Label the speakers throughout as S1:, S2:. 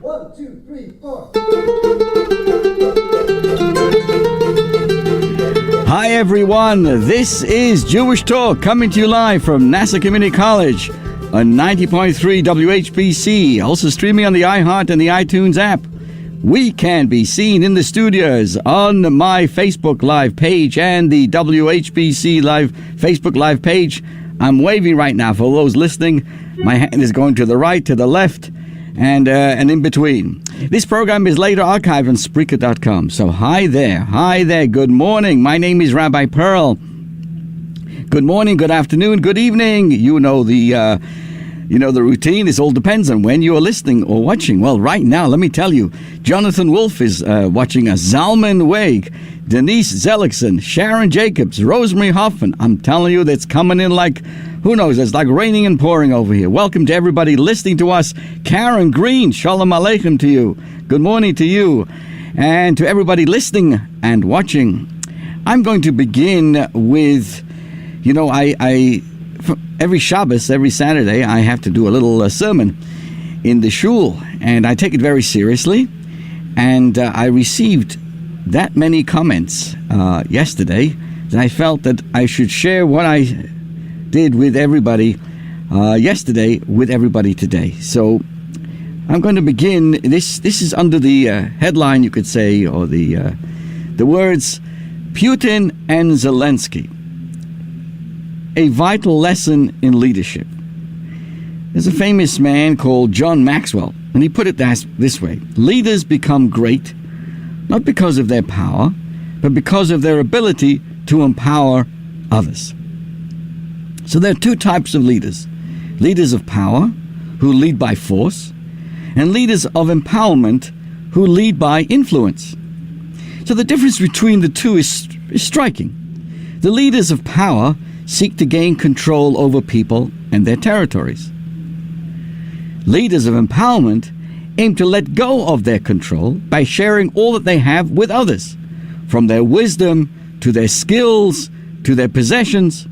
S1: 1, 2, 3, 4.
S2: Hi everyone, this is Jewish Talk coming to you live from Nassau Community College on 90.3 WHPC, also streaming on the iHeart and the iTunes app. We can be seen in the studios on my Facebook Live page and the WHPC Live Facebook Live page. I'm waving right now for those listening. My hand is going to the right, to the left, and in between. This program is later archived on Spreaker.com. So hi there, good morning. My name is Rabbi Perl. Good morning, good afternoon, good evening. You know the routine. This all depends on when you are listening or watching. Well, right now, let me tell you, Jonathan Wolf is watching us. Zalman Waig, Denise Zellickson, Sharon Jacobs, Rosemary Hoffman. I'm telling you, that's coming in like, who knows, it's like raining and pouring over here. Welcome to everybody listening to us. Karen Green, Shalom Aleichem to you. Good morning to you. And to everybody listening and watching, I'm going to begin with, every Shabbos, every Saturday, I have to do a little sermon in the shul, and I take it very seriously. And I received that many comments yesterday that I felt that I should share what I did with everybody yesterday with everybody today. So I'm going to begin. This is under the headline, you could say, or the words Putin and Zelensky. A vital lesson in leadership. There's a famous man called John Maxwell, and he put it this way: leaders become great not because of their power, but because of their ability to empower others. So there are two types of leaders: leaders of power, who lead by force, and leaders of empowerment, who lead by influence. So the difference between the two is striking. The leaders of power seek to gain control over people and their territories. Leaders of empowerment aim to let go of their control by sharing all that they have with others, from their wisdom to their skills to their possessions.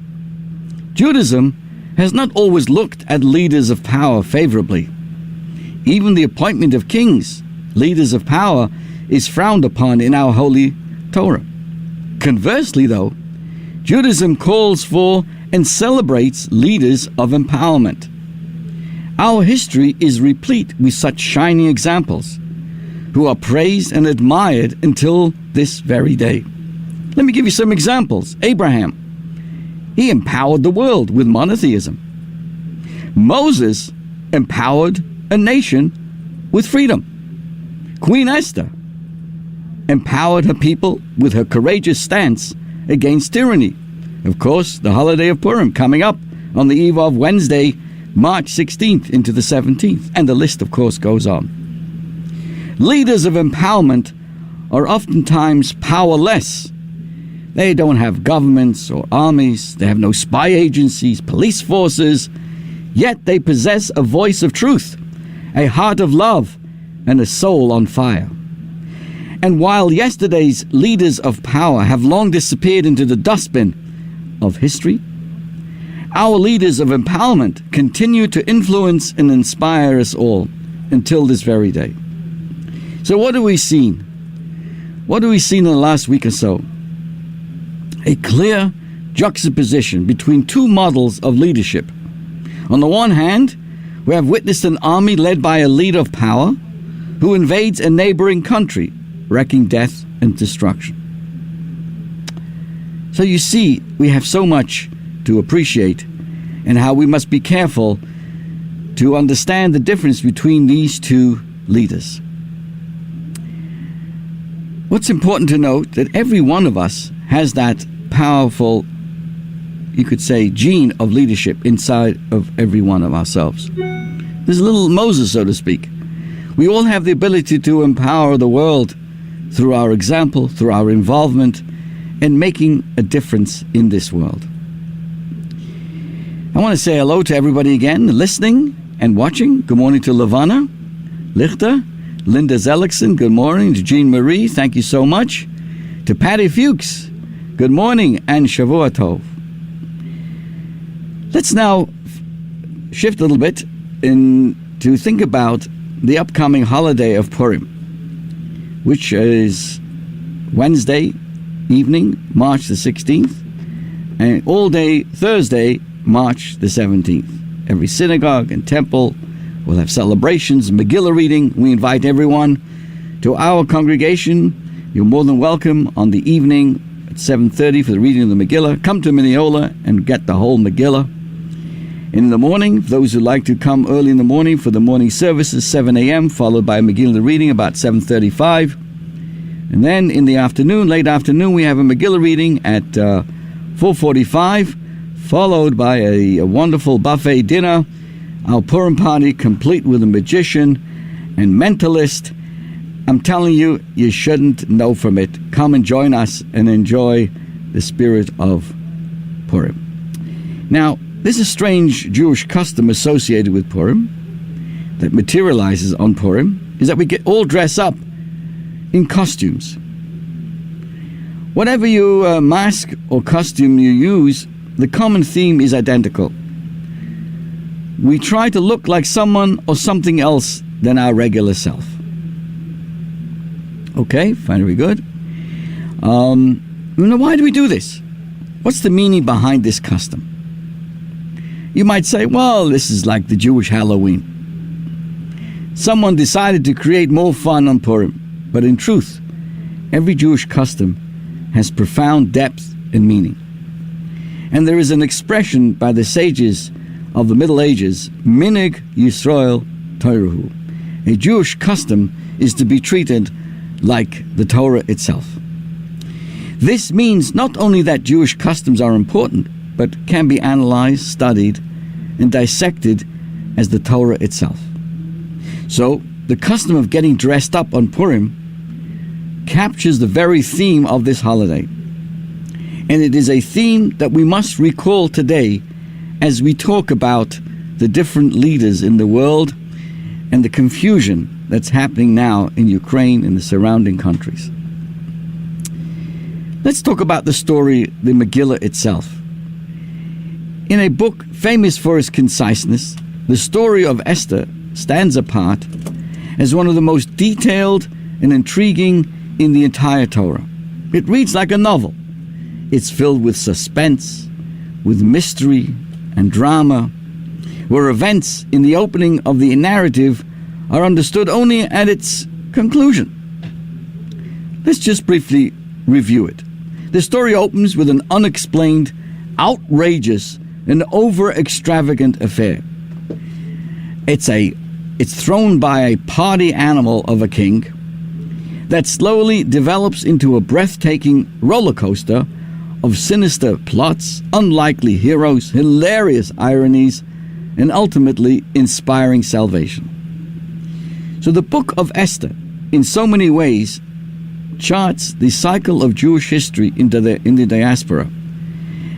S2: Judaism has not always looked at leaders of power favorably. Even the appointment of kings, leaders of power, is frowned upon in our holy Torah. Conversely, though, Judaism calls for and celebrates leaders of empowerment. Our history is replete with such shining examples who are praised and admired until this very day. Let me give you some examples. Abraham, he empowered the world with monotheism. Moses empowered a nation with freedom. Queen Esther empowered her people with her courageous stance against tyranny. Of course, the holiday of Purim coming up on the eve of Wednesday, March 16th into the 17th. And the list, of course, goes on. Leaders of empowerment are oftentimes powerless. They don't have governments or armies. They have no spy agencies, police forces. Yet they possess a voice of truth, a heart of love, and a soul on fire. And while yesterday's leaders of power have long disappeared into the dustbin of history, our leaders of empowerment continue to influence and inspire us all until this very day. So what have we seen? What have we seen in the last week or so? A clear juxtaposition between two models of leadership. On the one hand, we have witnessed an army led by a leader of power who invades a neighboring country, wreaking death and destruction. So you see, we have so much to appreciate, and how we must be careful to understand the difference between these two leaders. What's important to note that every one of us has that powerful, you could say, gene of leadership inside of every one of ourselves. There's a little Moses, so to speak. We all have the ability to empower the world through our example, through our involvement, and making a difference in this world. I want to say hello to everybody again, listening and watching. Good morning to Levana, Lichter, Linda Zellickson, good morning. To Jean Marie, thank you so much. To Patty Fuchs, good morning, and Shavua Tov. Let's now shift a little bit to think about the upcoming holiday of Purim, which is Wednesday evening, March the 16th, and all day Thursday, March the 17th. Every synagogue and temple will have celebrations, Megillah reading. We invite everyone to our congregation. You're more than welcome on the evening at 7:30 for the reading of the Megillah. Come to Mineola and get the whole Megillah. In the morning, those who like to come early in the morning for the morning services, 7 a.m., followed by a Megillah reading about 7:35. And then in the afternoon, late afternoon, we have a Megillah reading at 4:45, followed by a wonderful buffet dinner, our Purim party complete with a magician and mentalist. I'm telling you, you shouldn't know from it. Come and join us and enjoy the spirit of Purim. Now, there's a strange Jewish custom associated with Purim that materializes on Purim, is that we get all dress up in costumes. Whatever you mask or costume you use, the common theme is identical. We try to look like someone or something else than our regular self. Okay, very good. Why do we do this? What's the meaning behind this custom? You might say, well, this is like the Jewish Halloween. Someone decided to create more fun on Purim. But in truth, every Jewish custom has profound depth and meaning. And there is an expression by the sages of the Middle Ages, Minig Yisrael Toirahu. A Jewish custom is to be treated like the Torah itself. This means not only that Jewish customs are important, but can be analyzed, studied, and dissected as the Torah itself. So, the custom of getting dressed up on Purim captures the very theme of this holiday. And it is a theme that we must recall today as we talk about the different leaders in the world and the confusion that's happening now in Ukraine and the surrounding countries. Let's talk about the story, the Megillah itself. In a book famous for its conciseness, the story of Esther stands apart as one of the most detailed and intriguing in the entire Torah. It reads like a novel. It's filled with suspense, with mystery and drama, where events in the opening of the narrative are understood only at its conclusion. Let's just briefly review it. The story opens with an unexplained, outrageous, and over-extravagant affair. It's thrown by a party animal of a king that slowly develops into a breathtaking roller coaster of sinister plots, unlikely heroes, hilarious ironies, and ultimately inspiring salvation. So the book of Esther, in so many ways, charts the cycle of Jewish history in the diaspora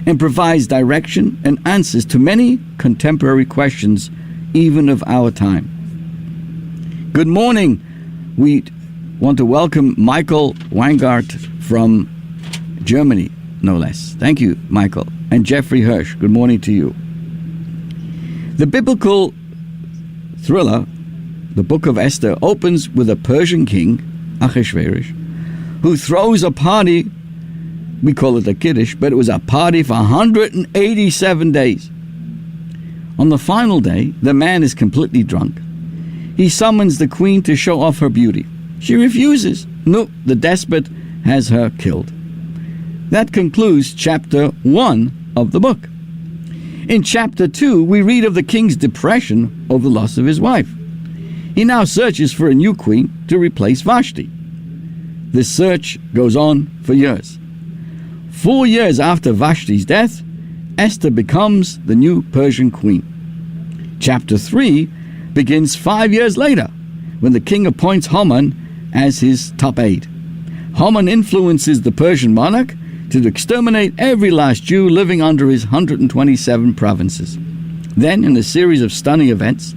S2: and provides direction and answers to many contemporary questions, even of our time. Good morning. We want to welcome Michael Weingart from Germany, no less. Thank you, Michael. And Jeffrey Hirsch, good morning to you. The biblical thriller, the book of Esther, opens with a Persian king, Ahasuerus, who throws a party. We call it a Kiddush, but it was a party for 187 days. On the final day, the man is completely drunk. He summons the queen to show off her beauty. She refuses. No, the despot has her killed. That concludes chapter 1 of the book. In chapter 2, we read of the king's depression over the loss of his wife. He now searches for a new queen to replace Vashti. This search goes on for years. 4 years after Vashti's death, Esther becomes the new Persian queen. Chapter 3 begins 5 years later, when the king appoints Haman as his top aide. Haman influences the Persian monarch to exterminate every last Jew living under his 127 provinces. Then, in a series of stunning events,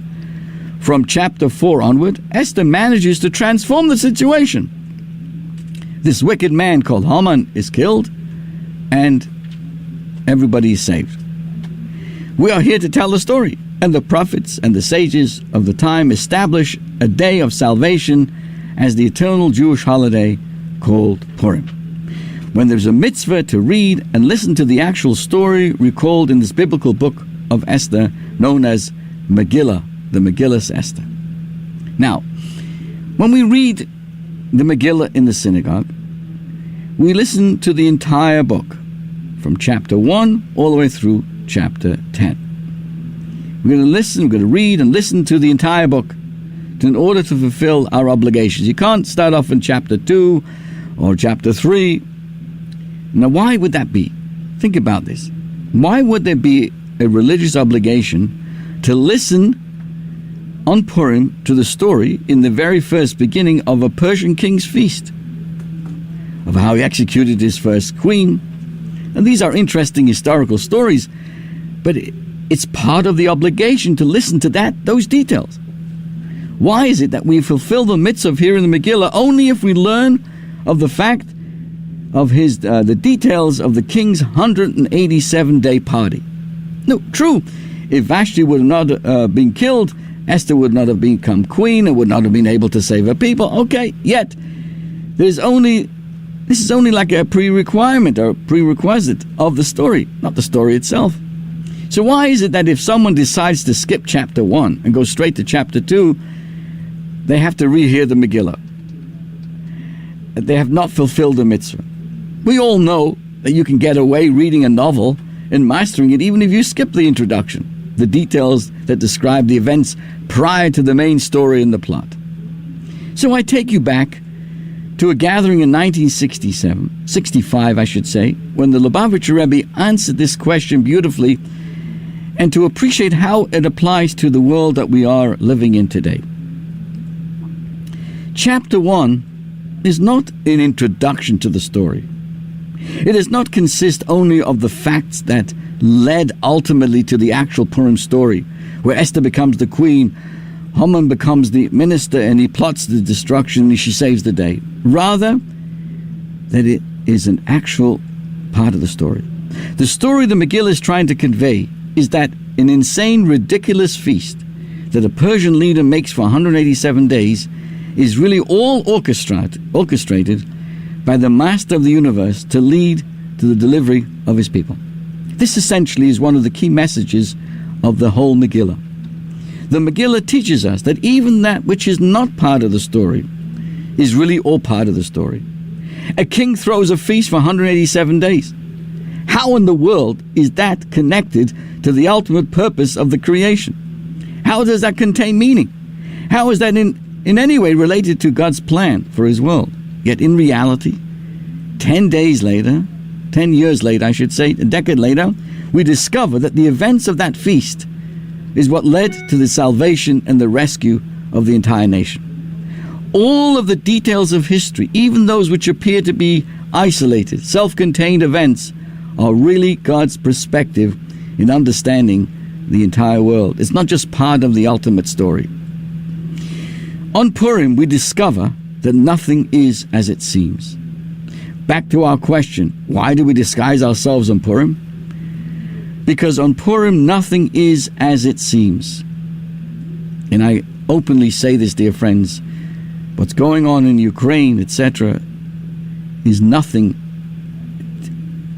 S2: from chapter 4 onward, Esther manages to transform the situation. This wicked man called Haman is killed, and everybody is saved. We are here to tell the story. and the prophets and the sages of the time establish a day of salvation as the eternal Jewish holiday called Purim, when there's a mitzvah to read and listen to the actual story recalled in this biblical book of Esther known as Megillah, the Megillah Esther. Now, when we read the Megillah in the synagogue, we listen to the entire book, from chapter 1 all the way through chapter 10. We're going to listen, we're going to read and listen to the entire book in order to fulfill our obligations. You can't start off in chapter 2 or chapter 3. Now, why would that be? Think about this. Why would there be a religious obligation to listen on Purim to the story in the very first beginning of a Persian king's feast, of how he executed his first queen? And these are interesting historical stories, but it's part of the obligation to listen to those details. Why is it that we fulfill the mitzvah here in the Megillah only if we learn of the fact of the details of the king's 187-day party? No, true, if Vashti would not have been killed, Esther would not have become queen and would not have been able to save her people. Okay, yet this is only like a pre-requirement or prerequisite of the story, not the story itself. So why is it that if someone decides to skip chapter 1 and go straight to chapter 2, they have to rehear the Megillah? They have not fulfilled the mitzvah. We all know that you can get away reading a novel and mastering it even if you skip the introduction, the details that describe the events prior to the main story and the plot. So I take you back to a gathering in 65, I should say, when the Lubavitcher Rebbe answered this question beautifully, and to appreciate how it applies to the world that we are living in today. Chapter 1 is not an introduction to the story. It does not consist only of the facts that led ultimately to the actual Purim story, where Esther becomes the queen, Haman becomes the minister, and he plots the destruction and she saves the day. Rather, that it is an actual part of the story. The story the Megillah is trying to convey is that an insane, ridiculous feast that a Persian leader makes for 187 days is really all orchestrated by the master of the universe to lead to the delivery of his people. This essentially is one of the key messages of the whole Megillah. The Megillah teaches us that even that which is not part of the story is really all part of the story. A king throws a feast for 187 days. How in the world is that connected to the ultimate purpose of the creation? How does that contain meaning? How is that in any way related to God's plan for his world? Yet in reality, 10 years later, I should say, a decade later, we discover that the events of that feast is what led to the salvation and the rescue of the entire nation. All of the details of history, even those which appear to be isolated, self-contained events, are really God's perspective in understanding the entire world. It's not just part of the ultimate story. On Purim, we discover that nothing is as it seems. Back to our question, why do we disguise ourselves on Purim? Because on Purim, nothing is as it seems. And I openly say this, dear friends, what's going on in Ukraine, etc., is nothing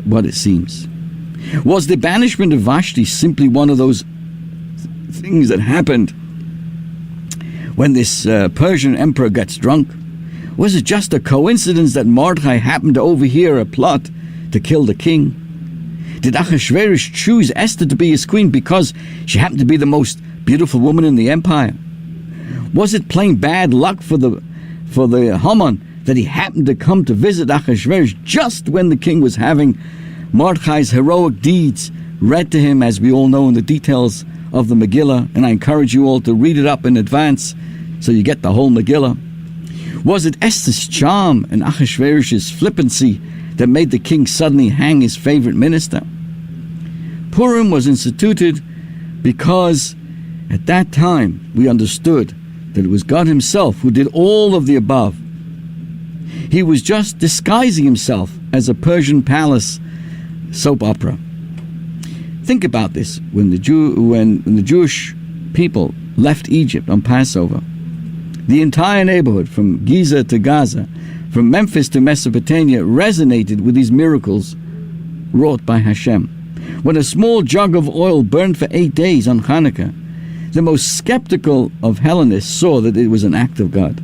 S2: what it seems. Was the banishment of Vashti simply one of those things that happened when this Persian emperor gets drunk? Was it just a coincidence that Mordechai happened to overhear a plot to kill the king? Did Ahasuerus choose Esther to be his queen because she happened to be the most beautiful woman in the empire? Was it plain bad luck for the Haman that he happened to come to visit Ahasuerus just when the king was having Mordechai's heroic deeds read to him, as we all know in the details of the Megillah? And I encourage you all to read it up in advance so you get the whole Megillah. Was it Esther's charm and Ahasuerus' flippancy that made the king suddenly hang his favorite minister? Purim was instituted because at that time we understood that it was God himself who did all of the above. He was just disguising himself as a Persian palace soap opera. Think about this. When the Jewish people left Egypt on Passover, the entire neighborhood from Giza to Gaza, from Memphis to Mesopotamia, resonated with these miracles wrought by Hashem. When a small jug of oil burned for 8 days on Hanukkah, the most skeptical of Hellenists saw that it was an act of God.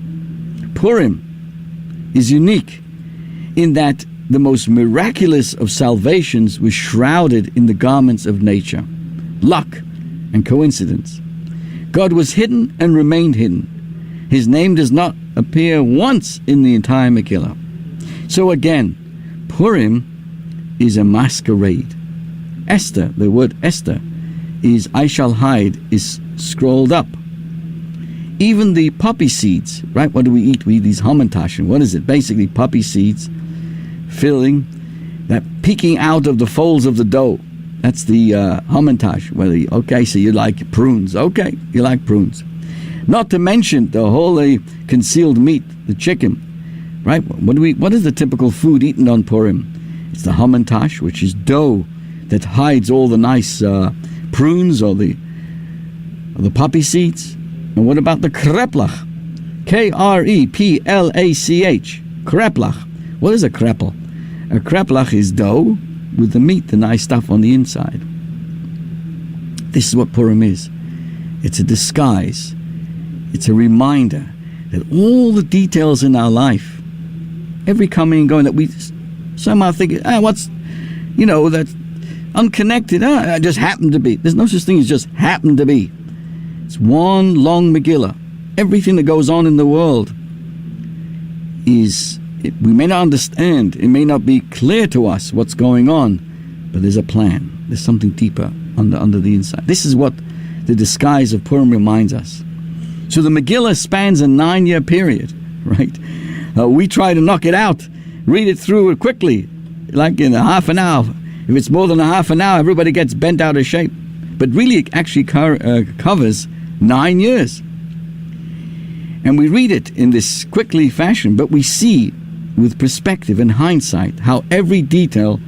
S2: Purim is unique in that the most miraculous of salvations was shrouded in the garments of nature, luck and coincidence. God was hidden and remained hidden. His name does not appear once in the entire Megillah. So again, Purim is a masquerade. Esther, the word Esther, is I shall hide, is scrolled up. Even the poppy seeds, right? What do we eat? We eat these hamantash. And what is it? Basically poppy seeds filling, that peeking out of the folds of the dough. That's the hamantash. Okay, so you like prunes. Okay, you like prunes. Not to mention the whole concealed meat, the chicken, right? What is the typical food eaten on Purim? It's the hamantash, which is dough that hides all the nice prunes or the poppy seeds. And what about the kreplach? K-R-E-P-L-A-C-H. Kreplach. What is a krepel? A kreplach is dough with the meat, the nice stuff on the inside. This is what Purim is. It's a disguise. It's a reminder that all the details in our life, every coming and going that we somehow think, that's unconnected. It just happened to be. There's no such thing as just happened to be. It's one long Megillah. Everything that goes on in the world we may not understand. It may not be clear to us what's going on, but there's a plan. There's something deeper under the inside. This is what the disguise of Purim reminds us. So the Megillah spans a 9-year period, right? We try to knock it out, read it through quickly, like in a half an hour. If it's more than a half an hour, everybody gets bent out of shape. But really, it actually covers 9 years. And we read it in this quickly fashion, but we see with perspective and hindsight how every detail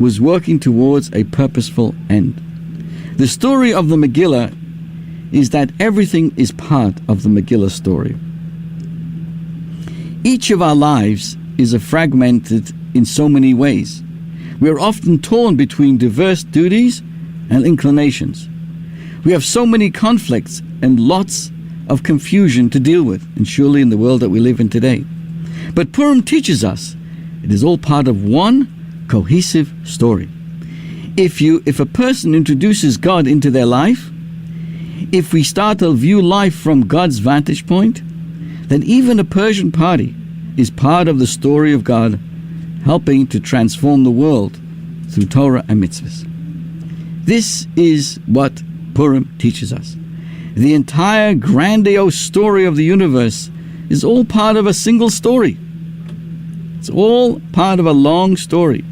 S2: was working towards a purposeful end. The story of the Megillah is that everything is part of the Megillah story. Each of our lives is fragmented in so many ways. We are often torn between diverse duties and inclinations. We have so many conflicts and lots of confusion to deal with, and surely in the world that we live in today. But Purim teaches us it is all part of one cohesive story. If a person introduces God into their life, if we start to view life from God's vantage point, then even a Persian party is part of the story of God helping to transform the world through Torah and mitzvahs. This is what Purim teaches us. The entire grandiose story of the universe is all part of a single story. It's all part of a long story.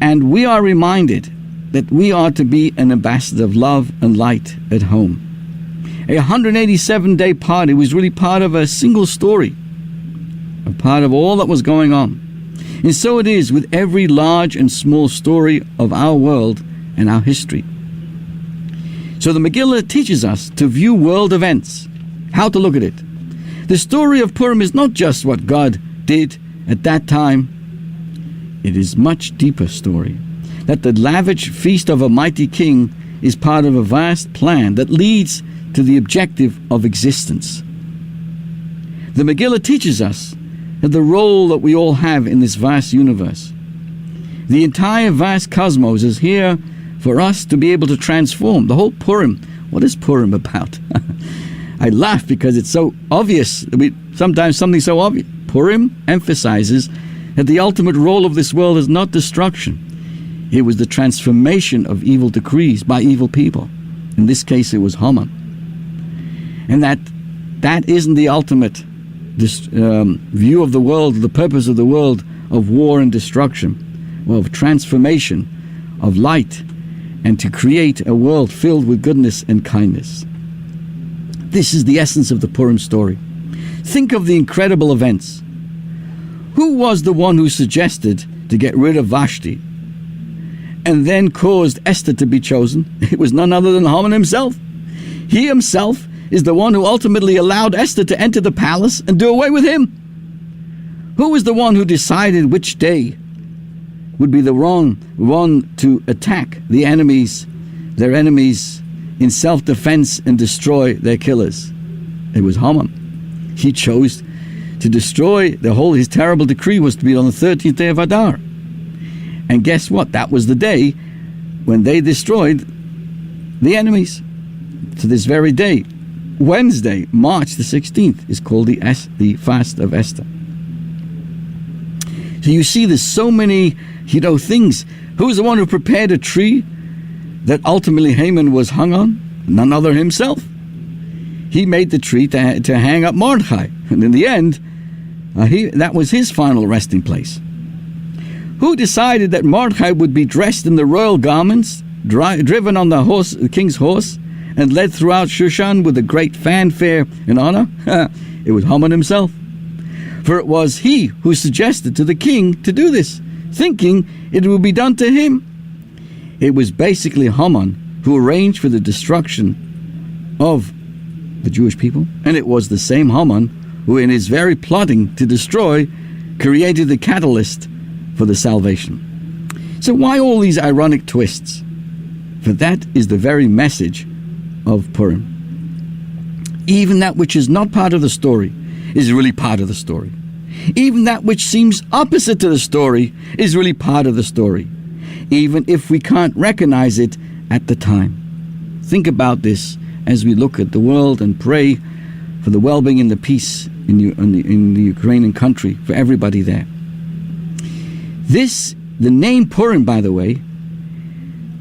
S2: And we are reminded that we are to be an ambassador of love and light at home. A 187-day party was really part of a single story, a part of all that was going on. And so it is with every large and small story of our world and our history. So the Megillah teaches us to view world events, how to look at it. The story of Purim is not just what God did at that time. It is a much deeper story, that the lavish feast of a mighty king is part of a vast plan that leads to the objective of existence. The Megillah teaches us that the role that we all have in this vast universe. The entire vast cosmos is here for us to be able to transform. The whole Purim, what is Purim about? I laugh because it's so obvious. Sometimes something so obvious. Purim emphasizes that the ultimate role of this world is not destruction. It was the transformation of evil decrees by evil people. In this case, it was Haman. And that isn't the ultimate view of the world, the purpose of the world of war and destruction, well, of transformation, of light, and to create a world filled with goodness and kindness. This is the essence of the Purim story. Think of the incredible events. Who was the one who suggested to get rid of Vashti and then caused Esther to be chosen, it was none other than Haman himself. He himself is the one who ultimately allowed Esther to enter the palace and do away with him. Who was the one who decided which day would be the wrong one to attack their enemies in self-defense and destroy their killers? It was Haman. He chose to destroy his terrible decree was to be on the 13th day of Adar. And guess what? That was the day when they destroyed the enemies. To this very day, Wednesday, March the 16th, is called the fast of Esther. So you see, there's so many, things. Who was the one who prepared a tree that ultimately Haman was hung on? None other himself. He made the tree to hang up Mordechai, and in the end, that was his final resting place. Who decided that Mordechai would be dressed in the royal garments, driven on the king's horse, and led throughout Shushan with a great fanfare and honor? It was Haman himself. For it was he who suggested to the king to do this, thinking it would be done to him. It was basically Haman who arranged for the destruction of the Jewish people, and it was the same Haman who, in his very plotting to destroy, created the catalyst for the salvation. So why all these ironic twists? For that is the very message of Purim. Even that which is not part of the story is really part of the story. Even that which seems opposite to the story is really part of the story, even if we can't recognize it at the time. Think about this as we look at the world and pray for the well-being and the peace in the Ukrainian country, for everybody there. The name Purim, by the way,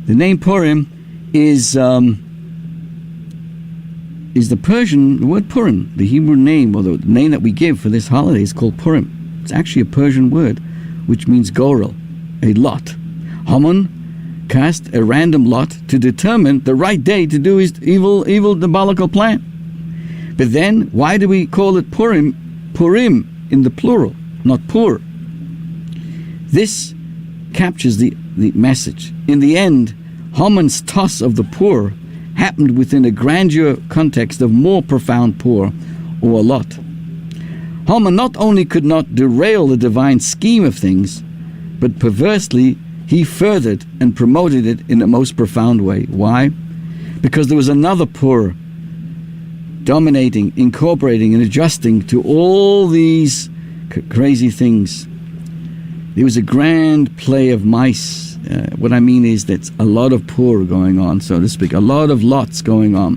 S2: the name Purim is the Persian, the word Purim, the Hebrew name, or the name that we give for this holiday is called Purim. It's actually a Persian word, which means gorel, a lot. Haman cast a random lot to determine the right day to do his evil diabolical plan. But then, why do we call it Purim in the plural, not Pur? This captures the message. In the end, Haman's toss of the Pur happened within a grandeur context of more profound Pur, or a lot. Haman not only could not derail the divine scheme of things, but perversely he furthered and promoted it in the most profound way. Why? Because there was another Pur dominating, incorporating, and adjusting to all these crazy things. It was a grand play of mice. What I mean is that's a lot of Pur going on, so to speak, a lot of lots going on.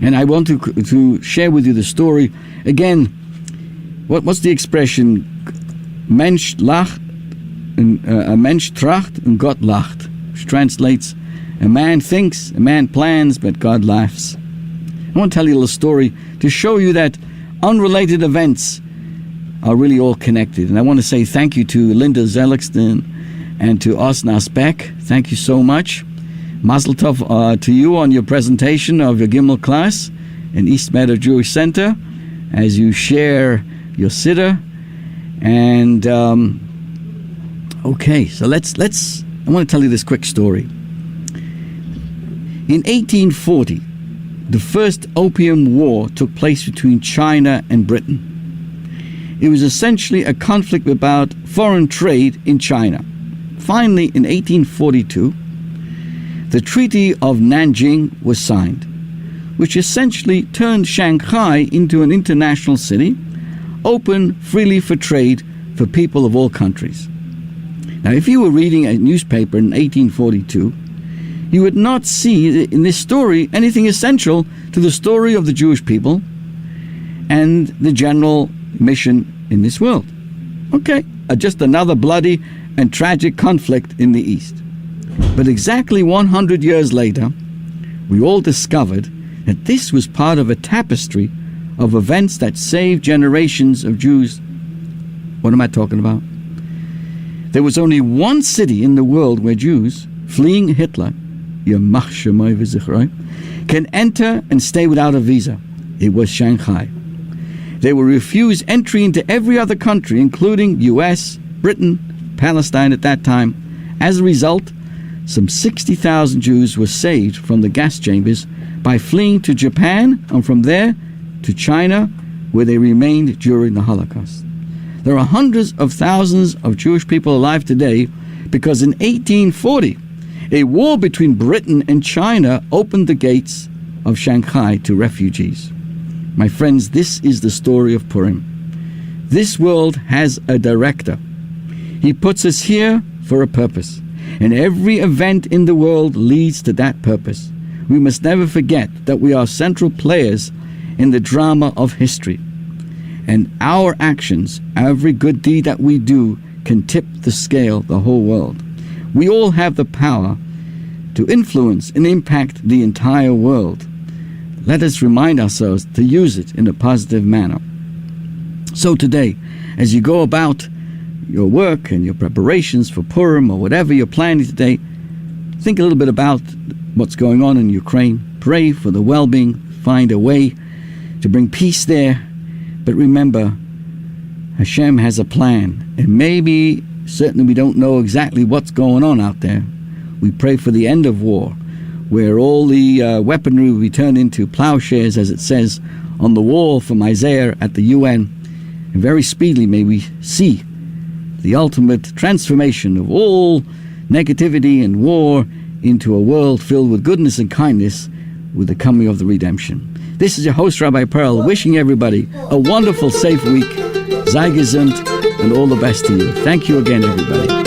S2: And I want to share with you the story. Again, what's the expression? Mensch lacht, a Mensch tracht, and Gott lacht. Which translates, a man thinks, a man plans, but God laughs. I want to tell you a little story to show you that unrelated events are really all connected. And I want to say thank you to Linda Zellickston and to Osnas Beck. Thank you so much. Mazel tov to you on your presentation of your Gimel class in East Meadow Jewish Center as you share your Siddur. And okay, so let's. I want to tell you this quick story. In 1840, the first Opium War took place between China and Britain. It was essentially a conflict about foreign trade in China. Finally, in 1842, the Treaty of Nanjing was signed, which essentially turned Shanghai into an international city, open freely for trade for people of all countries. Now, if you were reading a newspaper in 1842, you would not see in this story anything essential to the story of the Jewish people and the general mission in this world. Okay, just another bloody and tragic conflict in the East. But exactly 100 years later, we all discovered that this was part of a tapestry of events that saved generations of Jews. What am I talking about? There was only one city in the world where Jews, fleeing Hitler, can enter and stay without a visa. It was Shanghai. They were refused entry into every other country, including US, Britain, Palestine at that time. As a result, some 60,000 Jews were saved from the gas chambers by fleeing to Japan and from there to China, where they remained during the Holocaust. There are hundreds of thousands of Jewish people alive today because in 1840, a war between Britain and China opened the gates of Shanghai to refugees. My friends, this is the story of Purim. This world has a director. He puts us here for a purpose, and every event in the world leads to that purpose. We must never forget that we are central players in the drama of history, and our actions, every good deed that we do, can tip the scale, the whole world. We all have the power to influence and impact the entire world. Let us remind ourselves to use it in a positive manner. So today, as you go about your work and your preparations for Purim or whatever you're planning today, think a little bit about what's going on in Ukraine. Pray for the well-being. Find a way to bring peace there. But remember, Hashem has a plan. And maybe, certainly we don't know exactly what's going on out there. We pray for the end of war, where all the weaponry will be turned into plowshares, as it says on the wall from Isaiah at the UN. And very speedily may we see the ultimate transformation of all negativity and war into a world filled with goodness and kindness with the coming of the redemption. This is your host, Rabbi Perl, wishing everybody a wonderful, safe week, sei gesund, and all the best to you. Thank you again, everybody.